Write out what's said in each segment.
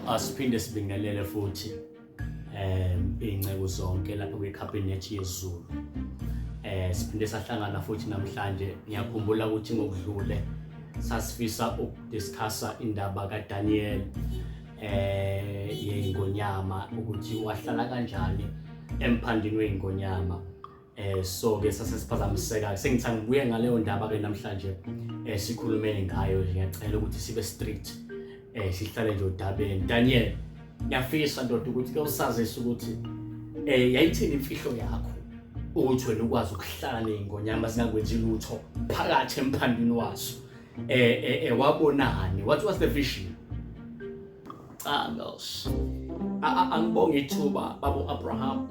Asiphinde sibingelele futhi iy'nceku zonke lapha kwiCabinet yeZulu. Siphinde sahlangana futhi namhlanje. Ngiyakhumbula ukuthi ngokudlule sasifisa ukudiscussa indaba kaDaniel yeingonyama ukuthi wahlala kanjani emphandini weingonyama. So ke sasesiphazamiseka. Sengithe ngibuye ngaleyo ndaba ke namhlanje sikhulumeni ngayo. Ngiyacela ukuthi sibe strict sihlale nje udabeni. Daniel, ngiyafisa ndoda ukuthi ke usazise ukuthi yayithini imfihlo yakho ukuthi wena ukwazi ukuhlala neingonyama zingakwenzi lutho phakathi emphandini waso. Wabonani? What was the vision? Ngos angibonge ithuba babo Abraham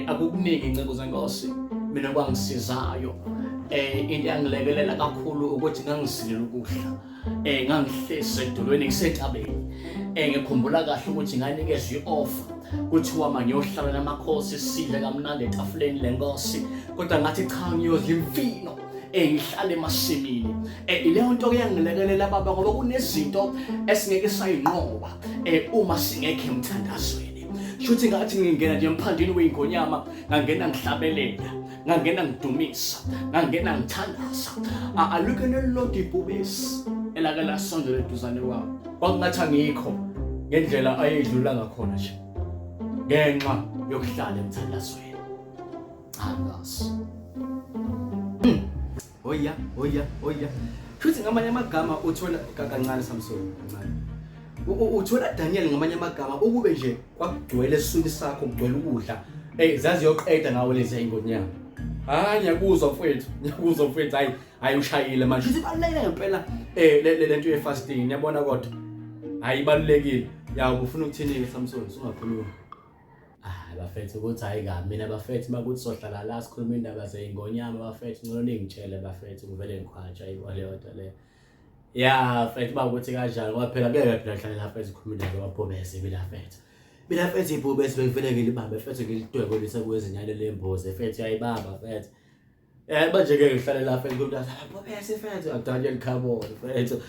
akukuningi incebo zenkosi mina kwangisizayo. Into yangilekelela kakhulu ukuthi ngangisilile ukudla ngangihlise edolweni ngisentabeni. Ngikhumbula kahle ukuthi nganikezwe i-offer kuthiwa mangiyohlala namakhosi sidle kamnandi etafuleni lenkosi, kodwa ngathi cha, ngiyodla imfino ngihlale emasimini. Ileyo nto ke yangilekelela baba, ngoba kunezinto esingeke sayinqoba uma singekho emthandazweni. Shuthi ngathi ngingena nje emphandini weingonyama, ngangena ngihlabelela, ngangena ngidumisa, ngangena ngithandaza. Aluke nelilodwa ibhubesi elake lasondela eduzane kwabo. Kwakungathi angikho ngendlela ayedlula ngakhona nje ngenxa yokuhlala emthandazweni. Ngasi oya shuthi ngamanye amagama uthola kancane Samson kancane. Uthola Daniel ngamanye amagama ukube nje kwakugcwele esiswini sakho kugcwele ukudla zazi yoqeda ngawo lezi ingonyama. Ngiyakuzwa mfethu, hayi ushayile manje. Shuthi balulekile ngempela lento ye-fasting, yabona, kodwa ayibalulekile. Ufuna ukuthini-ke Samson, sungakhuluma? Bafethu ukuthi hayi kabi mina bafethu makuthi sohlala la sikhuluma indaba zeingonyama bafethu, ngcono ningitshele bafethu, ngivele ngikhwatsha iwaleyonto le. Fethu bakuthi kanjani ngoba phela phela hlala lapha ezikhuluma indaba yababhobese mina fethu ibhobese bengivele ngilibambe fethu ngilidweko lisekwezinyane lemboze fethu yayibamba fethu. Manje ke ngihlale lapha ngikhuluma abobese fethu Daniel Carbon fethu.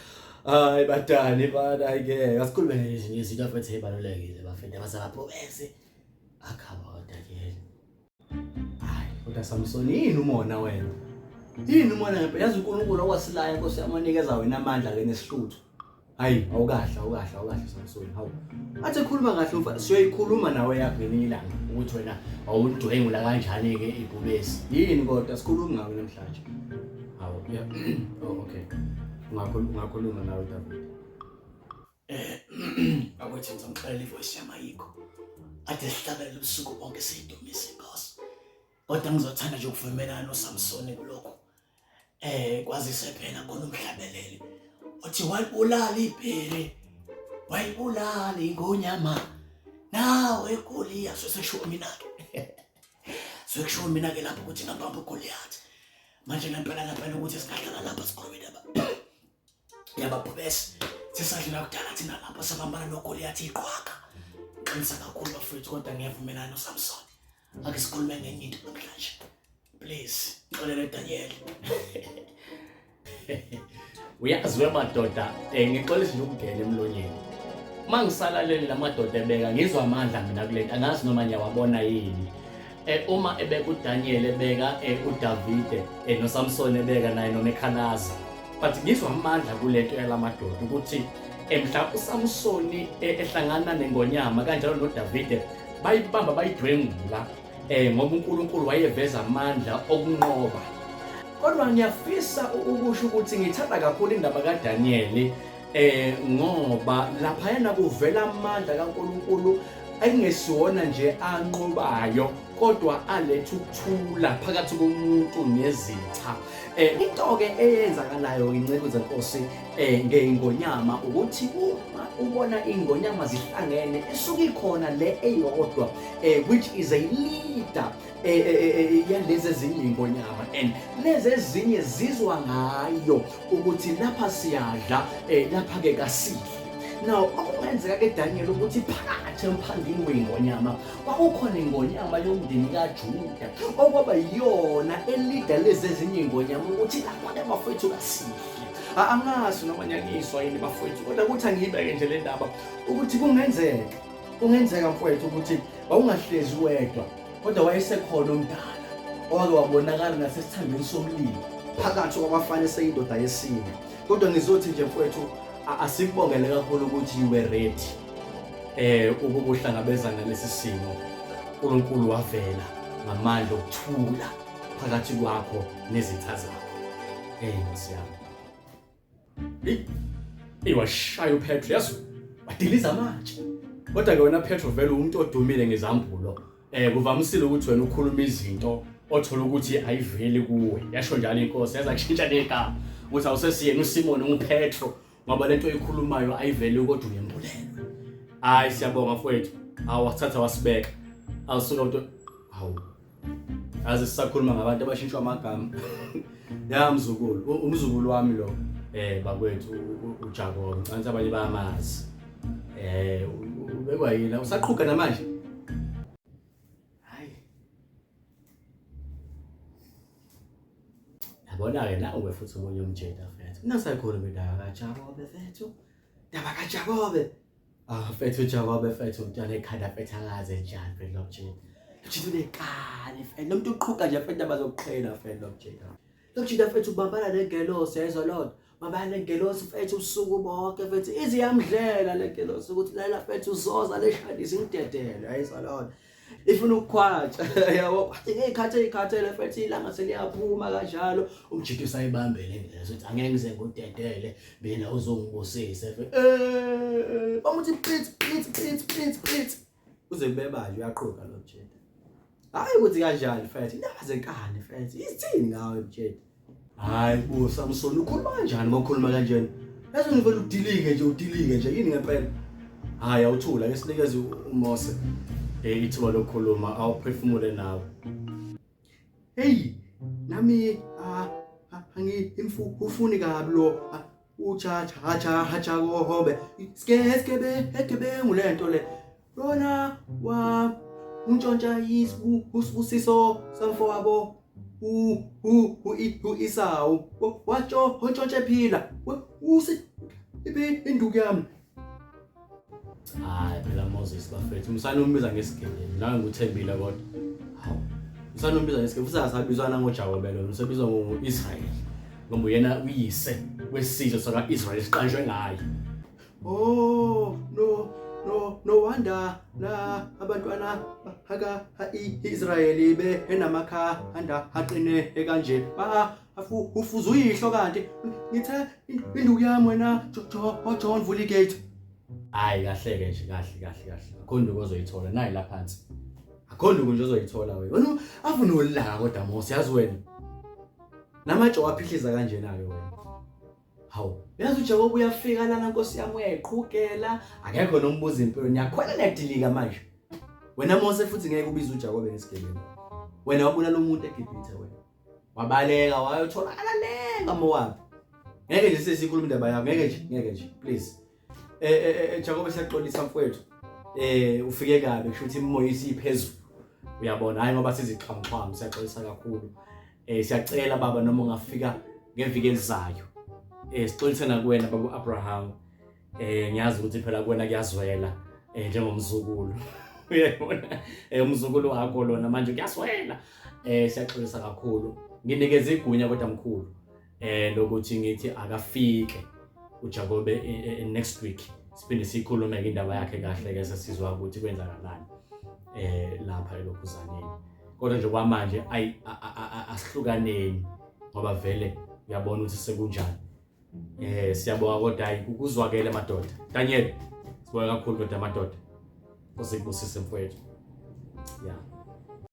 Hayi badani bana ke asikhulume ngezinye izinto fethu ezibalulekile bafethu abasababhobese akhabona ke. Hayi kodwa Samson, yini umona wena? Yini umona ngempela? Yazi uNkulunkulu okwasilaya Nkosi yamanikeza wena amandla ke nesihluthu. Hayi awukahle Samson. Hawu athi khuluma kahle mfana, siyoyikhuluma nawe yakho ngelinye ilanga ukuthi wena awudwengula kanjani ke ibhubesi. Yini kodwa sikhuluma ngawe namhlanje. Hawu okay. Ungakhuluma nawe David. Akwethu ngizomxelela ivoice yami ayikho. Ade sihlabele ubusuku bonke siyidumise inkosi. Kodwa ngizothanda nje ukuvumelana noSamson kulokho. Kwazise phela khona umhlabeleli uthi wayibulala ibhele, wayibulala ingonyama. Nawe eGoliath sesisho mina ke. Sekusho mina ke lapho ukuthi ngabamba uGoliath. Manje ngempela ukuthi singahlala lapha sikhuluma indaba yababhubesi. Sisadlula kudala thina lapha sabambana noGoliath iqhwaga. Ngicela kakhulu bafethu, kodwa ngiyavumelana noSamson. Ake sikhulume ngenye into namhlanje. Please, ngixolele Daniel. Uyazi madoda, ngixolisa nje ukungena emlonyeni. Mangisalalele lamadoda ebeka ngizwa amandla mina kulento. Angazi noma nyawabona yini. Uma ebeka uDaniel ebeka uDavid noSamson ebeka naye noMekhanaza. But ngizwa amandla kulento yalamadoda ukuthi mhlawumbe uSamson ehlangana nengonyama kanjalo noDavid bayibamba bayidwengula ngoba uNkulunkulu wayeveza amandla okunqoba. Kodwa ngiyafisa ukusho ukuthi ngithanda kakhulu indaba kaDaniel ngoba lapha yena kuvela amandla kaNkulunkulu ayingesiwona nje anqobayo, kodwa aletha ukuthula phakathi komuntu nezitha. Into ke eyenzakalayo incebo zenkosi ngeingonyama ukuthi uma ubona ingonyama zihlangene isuke ikhona le eyodwa which is a leader yalezi ezinye ingonyama, and lezi ezinye zizwa ngayo ukuthi lapha siyadla lapha ke kasidli. Now okungenzeka ke Daniel ukuthi phakathi emphandini weingonyama kwakukhona ingonyama yomndeni kaJuda okwaba yiyona elida lezi ezinye ingonyama ukuthi lapha ke bafethu kasidli. Angazi noma nyakiswa yini bafowethu, kodwa ukuthi angiyibeke nje le ndaba ukuthi kungenzeka mfowethu ukuthi wawungahlezi wedwa, kodwa wayesekhona omdala owake wabonakala nasesithandweni somlilo phakathi kwabafana eseyindoda yesine. Kodwa ngizothi nje mfowethu asikubongele kakhulu ukuthi you were ready ukuba uhlangabezana nalesi simo. uNkulunkulu wavela ngamandla okuthula phakathi kwakho nezitha zakho. Ngiyami. Iwashaya uPetro yazi wadiliza manje. Kodwa ke wena Petro vele umuntu odumile ngezambulo. Kuvamisile ukuthi wena ukhuluma izinto othola ukuthi ayiveli kuwe. Yasho njalo inkosi yaza kushintsha negama ukuthi awusesiyena uSimon uPetro ngoba lento oyikhulumayo ayiveli kodwa uyembulelwe. Hayi siyabonga mfowethu. Awathatha wasibeka. Awusuka umuntu hawu. Aze sisakhuluma ngabantu abashintshwa amagama. Ya mzukulu, umzukulu wami lo bakwethu uJakobe. Ngicela abanye bayamazi. Ubekwa yini? Usaqhubeka namanje? Hayi. Yabona ke nawe futhi umunye umjeda mfethu. Nasayikhuluma indaba kaJakobe mfethu. Indaba kaJakobe. Mfethu uJakobe mfethu umntwana ekhanda mfethu akaze njani mfethu lo mjeda. Mfethu unekani mfethu. Lo muntu uqhuqa nje mfethu abazokuqhela mfethu lo mjeda. Lo mjeda mfethu ubambana nengelosi yezwa Lord. Mabana nengelosi mfethu usuku bonke mfethu iziyamdlela lengelosi ukuthi lela mfethu uzoza leshadisi ngidedele ayizwa Lord. Ifuna ukukhwatsha yabo ngekhathele mfethu ilanga seliyaphuma kanjalo umjida usayibambele ngezo ukuthi angeke ngize ngudedele mina uzongibusisa mfethu bamuthi please uze bebaje uyaqhubeka lo mjida. Hayi ukuthi kanjani mfethu indaba zenkani mfethu izithini ngawe mjida. Hayi Samson ukhuluma kanjani mawukhuluma kanjani? Yazi ngivela udilike nje yini ngempela? Hayi awuthula ke sinikeze uMose ithuba lokukhuluma awuphefumule nawe. Hey nami ufuni kabi lo Jakobe skebe ngulento le lona wa untshontsha isibusiso samfowabo Esau watsho ontshontshe phila usi induku yami. Hayi phela Moses bafethu umsanombiza ngesigebe nawe nguthembile kodwa hawu umsanombiza ngesigebe usasabizwana ngoJakobe lo usebizwa ngoIsrael ngoba yena uyise wesizwe sakaIsrael siqanjwe ngaye. No wonder la abantwana haka Israeli enamakhanda aqine kanje ufuza uyihlo kanti ngithe induku yami wena John vula igate. Hayi kahleke nje kahle akho nduku ozoyithola nayi la phansi akho nduku nje ozoyithola wena afuna ulaka kodwa Mose yazi wena namatshe waphihliza kanjena ke wena. Hawu yazi uJakobe uyafika lana Nkosi yami uyayiqhukela akekho nombuza impilo niyakhwela nedilika manje. Wena Mose futhi ngeke ubize uJakobe ngesigebengu. Wena wabona lo muntu eGibhithe wena wabaleka wayotholakala lenga mowabi. Ngeke nje sesikhuluma indaba yakho ngeke nje please. Jakobe siyaxolisa mfowethu. Ufike kabe kusho ukuthi imoya isiphezulu. Uyabona hayi ngoba siziqhamuqhamu siyaxolisa kakhulu. Siyacela baba noma ungafika ngeviki elizayo. Sixolisana kuwena baba Abraham. Ngiyazi ukuthi phela kuwena kuyazwela njengomzukulu. Uyabona umzukulu wakho lona manje kuyaswela. Siyaxolisa kakhulu. Nginikeza igunya kodwa mkhulu. Lokuthi ngithi akafike uJakobe next week siphinde sikhulume ke indaba yakhe kahle ke sesizwa ukuthi kwenzakalani lapha elokhuzaneni. Kodwa nje kwamanje asihlukaneni ngoba vele uyabona ukuthi sekunjani. Siyabonga kodwa hayi ukuzwakela madoda. Daniel sibonga kakhulu kodwa madoda. Usikubusise mfowethu. Yeah.